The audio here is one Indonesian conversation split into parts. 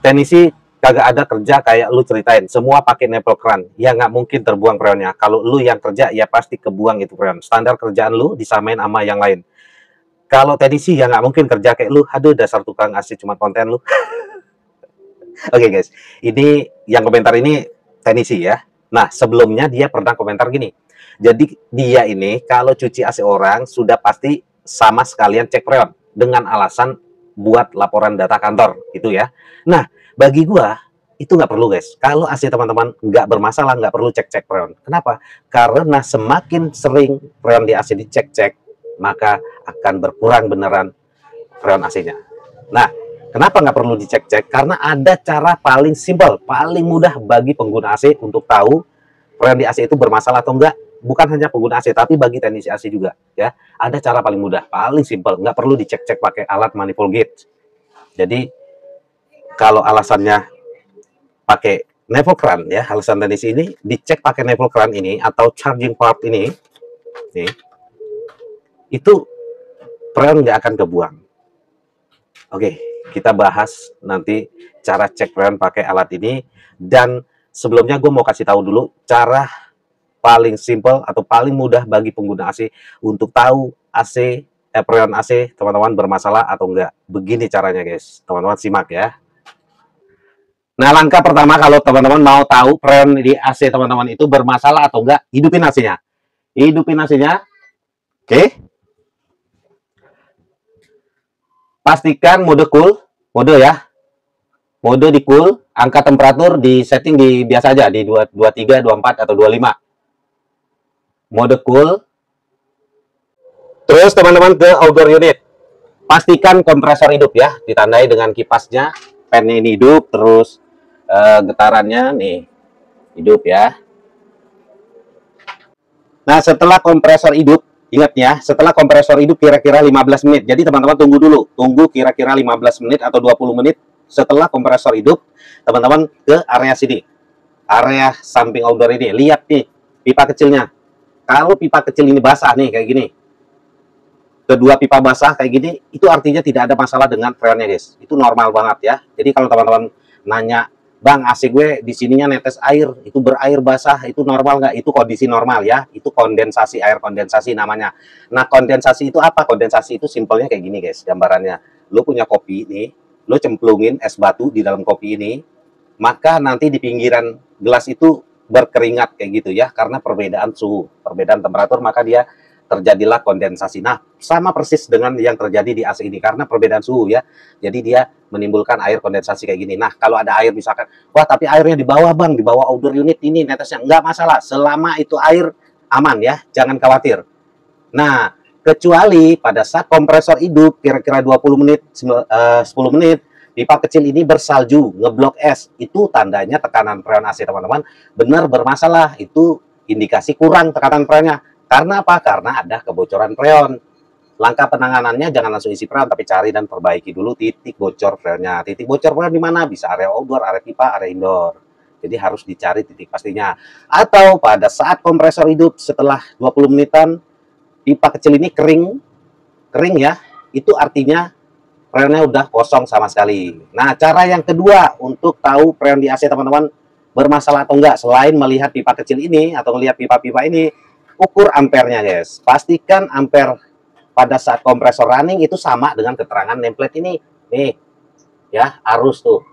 teknisi kagak ada kerja kayak lu ceritain, semua pakai nipple cran, ya nggak mungkin terbuang freonnya. Kalau lu yang kerja, ya pasti kebuang itu freon. Standar kerjaan lu disamain sama yang lain. Kalau teknisi ya nggak mungkin kerja kayak lu, aduh dasar tukang AC cuma konten lu. Oke guys, ini yang komentar ini teknisi ya. Nah sebelumnya dia pernah komentar gini, jadi dia ini kalau cuci AC orang sudah pasti sama sekalian cek freon dengan alasan buat laporan data kantor gitu ya. Nah bagi gua itu nggak perlu guys. Kalau AC teman-teman nggak bermasalah, nggak perlu cek-cek freon. Kenapa? Karena semakin sering freon di AC dicek-cek, maka akan berkurang beneran freon AC-nya. Nah, kenapa nggak perlu dicek-cek? Karena ada cara paling simpel, paling mudah bagi pengguna AC untuk tahu freon di AC itu bermasalah atau enggak. Bukan hanya pengguna AC, tapi bagi teknisi AC juga. Ya, ada cara paling mudah, paling simpel, nggak perlu dicek-cek pakai alat manifold gauge. Jadi, kalau alasannya pakai nipple cran ya, alasan teknisi ini dicek pakai nipple cran ini atau charging port ini, nih, itu freon nggak akan kebuang. Oke, kita bahas nanti cara cek freon pakai alat ini. Dan sebelumnya gue mau kasih tahu dulu cara paling simple atau paling mudah bagi pengguna AC untuk tahu freon AC teman-teman bermasalah atau enggak. Begini caranya guys, teman-teman simak ya. Nah langkah pertama kalau teman-teman mau tahu freon di AC teman-teman itu bermasalah atau enggak, hidupin AC-nya. Hidupin AC-nya. Oke. Pastikan mode cool, mode ya. Mode di cool, angka temperatur di setting di biasa aja di 23, 24 atau 25. Mode cool. Terus teman-teman ke outdoor unit. Pastikan kompresor hidup ya, ditandai dengan kipasnya, fan-nya ini hidup, terus getarannya nih hidup ya. Nah, setelah kompresor hidup, ingat ya, setelah kompresor hidup kira-kira 15 menit. Jadi teman-teman tunggu dulu, tunggu kira-kira 15 menit atau 20 menit setelah kompresor hidup, teman-teman ke area sini. Area samping outdoor ini, lihat nih pipa kecilnya. Kalau pipa kecil ini basah nih kayak gini, kedua pipa basah kayak gini, itu artinya tidak ada masalah dengan freonnya guys. Itu normal banget ya. Jadi kalau teman-teman nanya, Bang, AC gue di sininya netes air, itu berair basah, itu normal nggak? Itu kondisi normal ya, itu kondensasi, air kondensasi namanya. Nah, kondensasi itu apa? Kondensasi itu simpelnya kayak gini guys, gambarannya. Lo punya kopi nih, lo cemplungin es batu di dalam kopi ini, maka nanti di pinggiran gelas itu berkeringat kayak gitu ya, karena perbedaan suhu, perbedaan temperatur, maka dia terjadilah kondensasi. Nah, sama persis dengan yang terjadi di AC ini, karena perbedaan suhu ya. Jadi dia menimbulkan air kondensasi kayak gini. Nah, kalau ada air misalkan, wah tapi airnya di bawah bang, di bawah outdoor unit ini netesnya, nggak masalah. Selama itu air aman ya, jangan khawatir. Nah, kecuali pada saat kompresor hidup, kira-kira 20 menit, 10 menit, pipa kecil ini bersalju, ngeblok es. Itu tandanya tekanan freon AC teman-teman benar bermasalah. Itu indikasi kurang tekanan freonnya. Karena apa? Karena ada kebocoran freon. Langkah penanganannya jangan langsung isi freon, tapi cari dan perbaiki dulu titik bocor freonnya. Titik bocor freon di mana? Bisa area outdoor, area pipa, area indoor. Jadi harus dicari titik pastinya. Atau pada saat kompresor hidup setelah 20 menitan, pipa kecil ini kering ya. Itu artinya freonnya udah kosong sama sekali. Nah, cara yang kedua untuk tahu freon di AC teman-teman bermasalah atau enggak, selain melihat pipa kecil ini atau melihat pipa-pipa ini, ukur ampernya guys. Pastikan ampere pada saat kompresor running itu sama dengan keterangan nameplate ini. Nih, ya, arus tuh.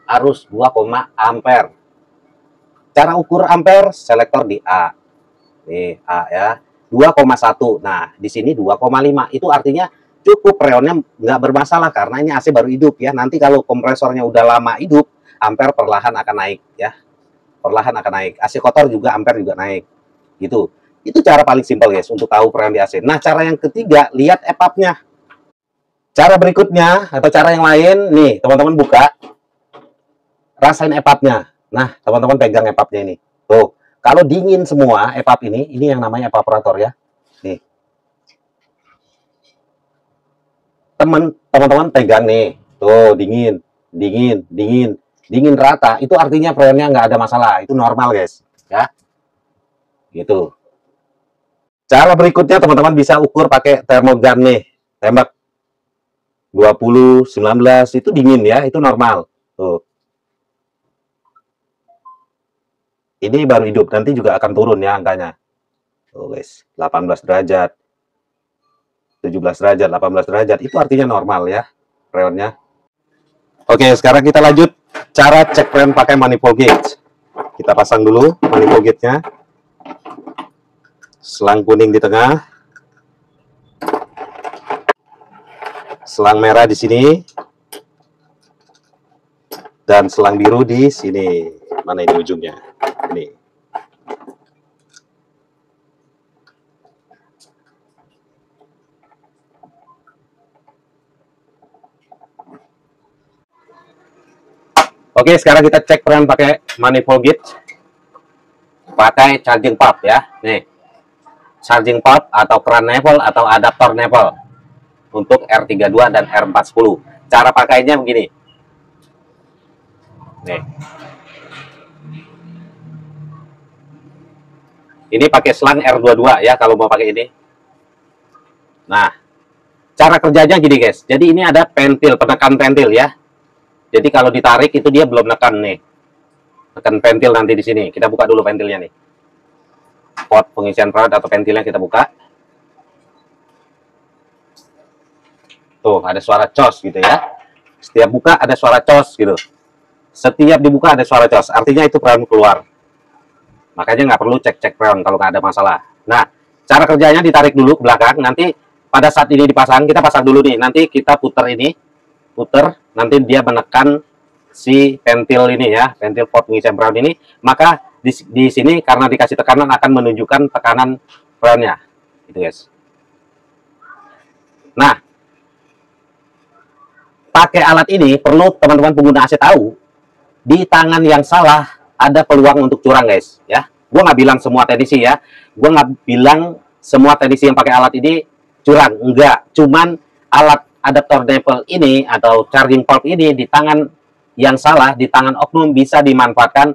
Arus 2, ampere. Cara ukur ampere, selektor di A. Nih, A ya. 2,1. Nah, di sini 2,5. Itu artinya cukup freonnya nggak bermasalah karena ini AC baru hidup ya. Nanti kalau kompresornya udah lama hidup, ampere perlahan akan naik ya. Perlahan akan naik. AC kotor juga ampere juga naik. Gitu. Itu cara paling simpel guys untuk tahu freon di AC. Nah, cara yang ketiga, lihat EPAP-nya. Cara berikutnya atau cara yang lain, nih teman-teman buka, rasain EPAP-nya. Nah, teman-teman pegang EPAP-nya ini. Tuh, kalau dingin semua EPAP ini yang namanya evaporator ya. Nih. Teman-teman pegang nih. Tuh, dingin, dingin rata. Itu artinya freonnya nggak ada masalah. Itu normal guys. Ya. Gitu. Cara berikutnya teman-teman bisa ukur pakai termogan nih. Tembak 20, 19 itu dingin ya, itu normal. Tuh. Ini baru hidup, nanti juga akan turun ya angkanya. Tuh guys, 18 derajat, 17 derajat, 18 derajat, itu artinya normal ya freonnya. Oke, sekarang kita lanjut cara cek freon pakai manifold gauge. Kita pasang dulu manifold gauge-nya. Selang kuning di tengah. Selang merah di sini. Dan selang biru di sini. Mana ini ujungnya? Ini. Oke, sekarang kita cek freon pakai manifold gauge. Pakai charging port ya. Nih. Charging port atau keran nipple atau adaptor nipple untuk R32 dan R410. Cara pakainya begini. Nih. Ini pakai selang R22 ya kalau mau pakai ini. Nah, cara kerjanya gini guys. Jadi ini ada pentil, penekan pentil ya. Jadi kalau ditarik itu dia belum nekan nih. Tekan pentil nanti di sini. Kita buka dulu pentilnya nih. Port pengisian freon atau pentilnya kita buka. Tuh, ada suara cos gitu ya. Setiap buka ada suara cos gitu. Setiap dibuka ada suara cos. Artinya itu freon keluar. Makanya nggak perlu cek-cek freon kalau nggak ada masalah. Nah, cara kerjanya ditarik dulu ke belakang. Nanti pada saat ini dipasang, kita pasang dulu nih. Nanti kita putar ini. Putar, nanti dia menekan si pentil ini ya, pentil port pengisian freon ini, maka di sini karena dikasih tekanan akan menunjukkan tekanan freonnya, gitu guys. Nah, pakai alat ini perlu teman-teman pengguna AC tahu, di tangan yang salah ada peluang untuk curang guys, ya. Gua nggak bilang semua teknisi ya, gua nggak bilang semua teknisi yang pakai alat ini curang, enggak, cuman alat adaptor nipple ini atau charging port ini di tangan yang salah, di tangan oknum bisa dimanfaatkan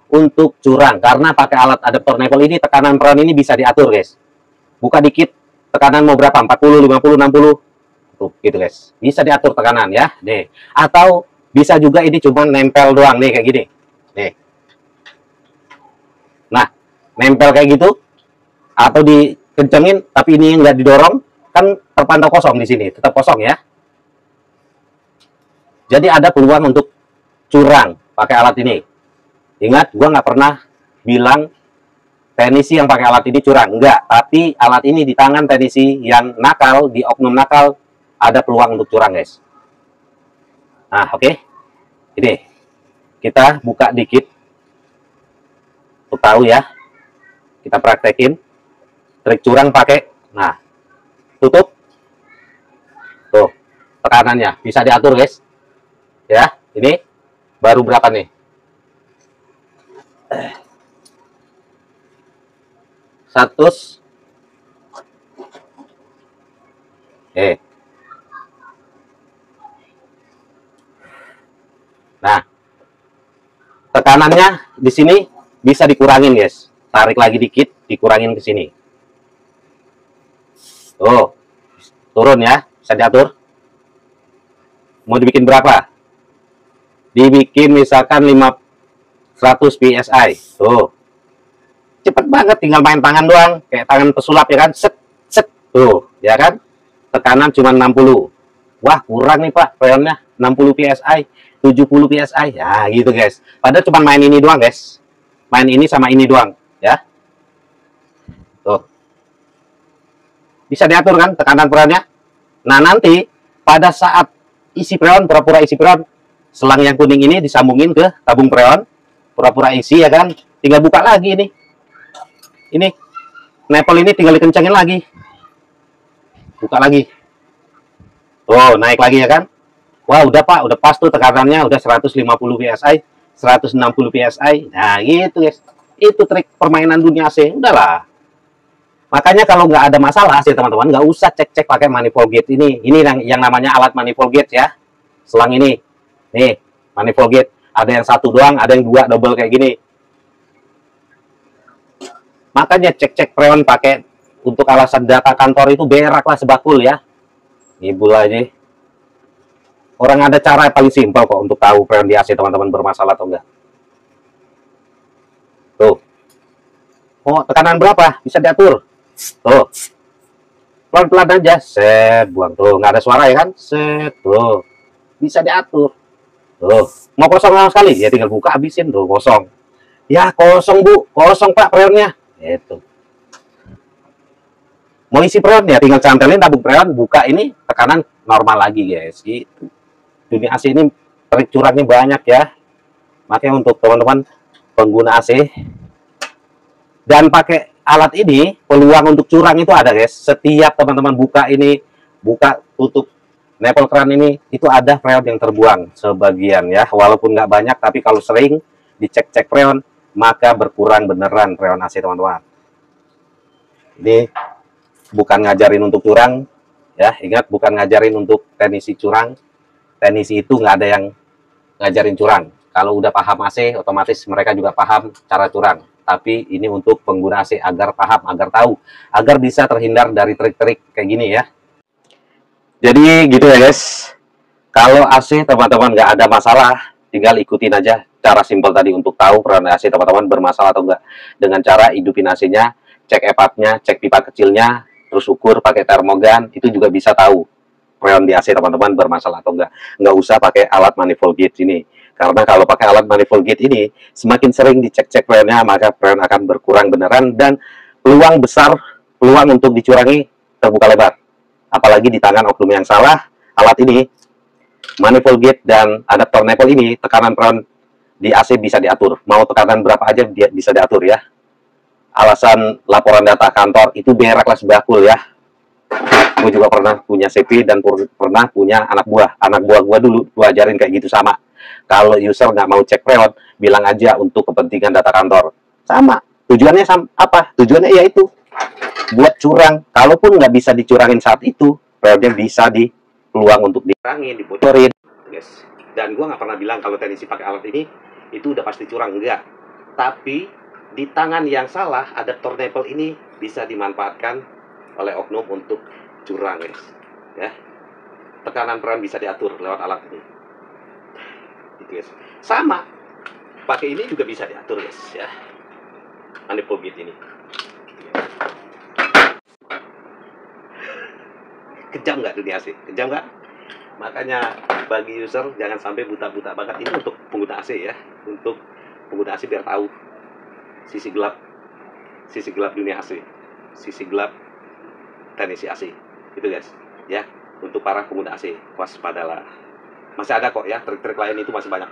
untuk curang. Karena pakai alat adaptor nipple ini tekanan freon ini bisa diatur guys. Buka dikit, tekanan mau berapa? 40, 50, 60. Tuh, gitu guys. Bisa diatur tekanan ya. Nih. Atau bisa juga ini cuma nempel doang nih kayak gini. Nih. Nah, nempel kayak gitu atau dikencengin tapi ini nggak didorong, kan terpantau kosong di sini, tetap kosong ya. Jadi ada peluang untuk curang pakai alat ini. Ingat, gua nggak pernah bilang teknisi yang pakai alat ini curang, enggak. Tapi alat ini di tangan teknisi yang nakal, di oknum nakal, ada peluang untuk curang guys. Nah, oke. Ini kita buka dikit, untuk tahu ya. Kita praktekin trik curang pakai. Nah, tutup. Tuh, tekanannya bisa diatur guys. Ya, ini baru berapa nih? 100. Nah, tekanannya di sini bisa dikurangin guys. Tarik lagi dikit, dikurangin ke sini. Tuh, turun ya, bisa diatur. Mau dibikin berapa? Dibikin misalkan 100 PSI. Tuh. Cepet banget, tinggal main tangan doang, kayak tangan pesulap ya kan. Set, set. Tuh, ya kan? Tekanan cuma 60. Wah, kurang nih Pak, freonnya 60 PSI, 70 PSI. Ya, gitu guys. Padahal cuma main ini doang, guys. Main ini sama ini doang, ya. Tuh. Bisa diatur kan tekanan freonnya? Nah, nanti pada saat isi freon, pura-pura isi freon, selang yang kuning ini disambungin ke tabung freon, pura-pura isi ya kan, tinggal buka lagi ini. Ini nipple ini tinggal dikencangin lagi. Buka lagi. Tuh, naik lagi ya kan? Wah, udah Pak, udah pas tuh tekanannya, udah 150 PSI, 160 PSI. Nah, gitu guys. Itu trik permainan dunia AC. Udahlah. Makanya kalau nggak ada masalah sih teman-teman, nggak usah cek-cek pakai manifold gauge ini. Ini yang namanya alat manifold gauge ya. Selang ini. Nih, manifold gauge. Ada yang satu doang, ada yang dua double kayak gini. Makanya cek-cek freon pakai untuk alasan data kantor itu berak lah sebakul ya. Ibu aja. Orang ada cara yang paling simpel kok untuk tahu freon di AC teman-teman bermasalah atau enggak. Tuh. Oh, tekanan berapa? Bisa diatur. Tuh. Pelan-pelan aja. Set, buang. Tuh, nggak ada suara ya kan? Set, tuh. Bisa diatur. Tuh. Mau kosong sama sekali? Ya tinggal buka, habisin. Tuh, kosong. Ya, kosong, Bu. Kosong, Pak, freonnya. Itu. Mau isi freon ya tinggal cantelin tabung freon, buka ini, tekanan normal lagi, guys. Gitu. Dunia AC ini trik curangnya banyak ya. Makanya untuk teman-teman pengguna AC dan pakai alat ini, peluang untuk curang itu ada, guys. Setiap teman-teman buka ini, buka tutup nipple keran ini, itu ada freon yang terbuang sebagian ya. Walaupun nggak banyak, tapi kalau sering dicek-cek freon, maka berkurang beneran freon AC, teman-teman. Ini bukan ngajarin untuk curang, ya. Ingat, bukan ngajarin untuk teknisi curang. Teknisi itu nggak ada yang ngajarin curang. Kalau udah paham AC, otomatis mereka juga paham cara curang. Tapi ini untuk pengguna AC agar paham, agar tahu, agar bisa terhindar dari trik-trik kayak gini ya. Jadi gitu ya guys. Kalau AC teman-teman nggak ada masalah, tinggal ikutin aja cara simpel tadi untuk tahu freon AC teman-teman bermasalah atau enggak. Dengan cara hidupin AC-nya, cek epatnya, cek pipa kecilnya, terus ukur pakai termogan, itu juga bisa tahu freon di AC teman-teman bermasalah atau enggak. Nggak usah pakai alat manifold gauge ini. Karena kalau pakai alat manifold gauge ini, semakin sering dicek-cek freonnya, maka freon akan berkurang beneran dan peluang besar, peluang untuk dicurangi terbuka lebar. Apalagi di tangan oknum yang salah, alat ini, manifold gauge dan adaptor nipple ini, tekanan freon di AC bisa diatur. Mau tekanan berapa aja dia bisa diatur ya. Alasan laporan data kantor itu berak lah sebakul ya. Gue juga pernah punya CP dan pernah punya anak buah. Anak buah gue dulu gue ajarin kayak gitu sama. Kalau user nggak mau cek freon, bilang aja untuk kepentingan data kantor. Sama. Tujuannya apa? Tujuannya yaitu buat curang. Kalaupun nggak bisa dicurangin saat itu, freonnya bisa peluang untuk dikurangin, dibocorin. Yes. Dan gue nggak pernah bilang kalau teknisi pakai alat ini, itu udah pasti curang. Enggak. Tapi di tangan yang salah, adaptor nipple ini bisa dimanfaatkan oleh oknum untuk curang, guys. Ya. Tekanan freon bisa diatur lewat alat ini. Gitu, guys. Sama. Pakai ini juga bisa diatur, guys, ya. Manifold gauge ini. Gitu, kejam nggak dunia AC? Kejam nggak? Makanya bagi user jangan sampai buta-buta banget. Ini untuk pengguna AC ya. Untuk pengguna AC biar tahu sisi gelap dunia AC, sisi gelap teknisi AC. Itu guys, ya. Untuk para pengguna AC, waspadalah. Masih ada kok ya, trik-trik lain itu masih banyak.